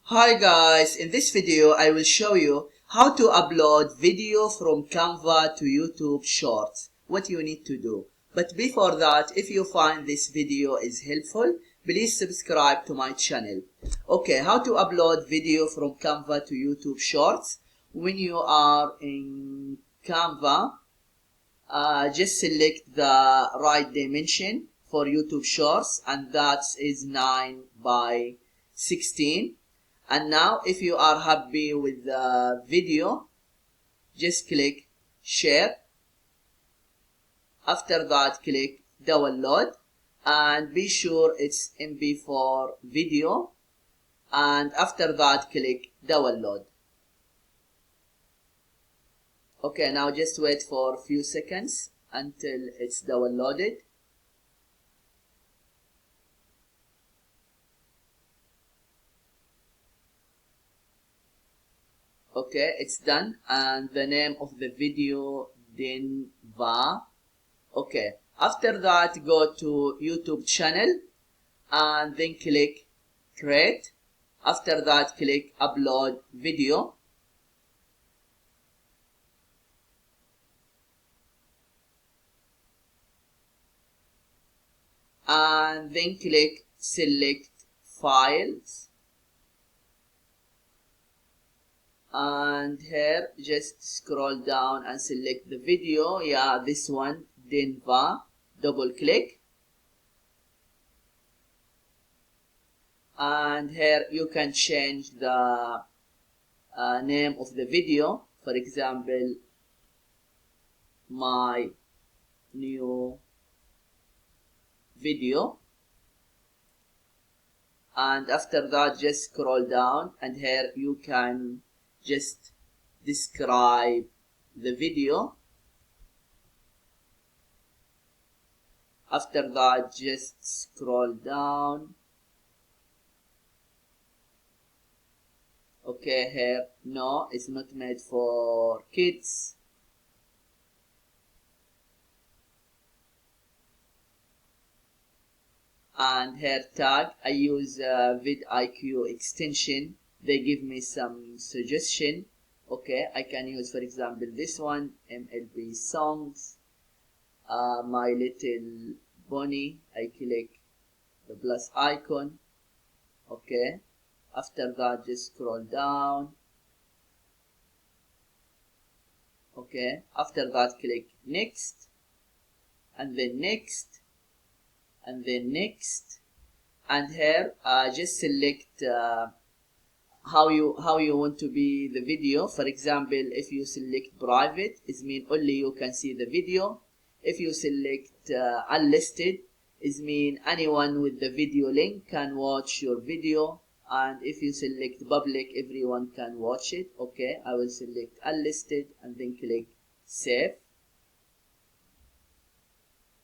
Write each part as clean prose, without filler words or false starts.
Hi guys, in this video I will show you how to upload video from Canva to YouTube Shorts, what you need to do. But before that, if you find this video is helpful, please subscribe to my channel. Okay, how to upload video from Canva to YouTube Shorts. When you are in Canva, just select the right dimension for YouTube Shorts, and that is 9 by 16. And now if you are happy with the video, just click share. After that, click download and be sure it's MP4 video, and after that click download. Okay, now just wait for a few seconds until it's downloaded. Okay, it's done, and the name of the video Canva. Okay, after that go to YouTube channel and then click create. After that click upload video. And then click select files. And here just scroll down and select the video. Yeah, this one, Canva. Double click. And here you can change the name of the video. For example, my new video. And after that just scroll down, and here you can just describe the video. After that just scroll down. Okay, here no, it's not made for kids. And here tag, I use vidIQ extension. They give me some suggestion. Okay, I can use, for example, this one, MLB songs, My Little Pony. I click the plus icon. Okay, after that just scroll down. Okay, after that click next, and then next, and then next. And here just select how you want to be the video. For example, if you select private, it means only you can see the video. If you select unlisted, it means anyone with the video link can watch your video. And if you select public, everyone can watch it. Okay, I will select unlisted and then click save.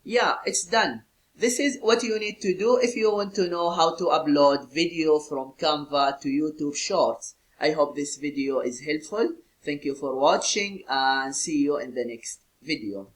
Yeah, it's done. This is what you need to do if you want to know how to upload video from Canva to YouTube Shorts. I hope this video is helpful. Thank you for watching and see you in the next video.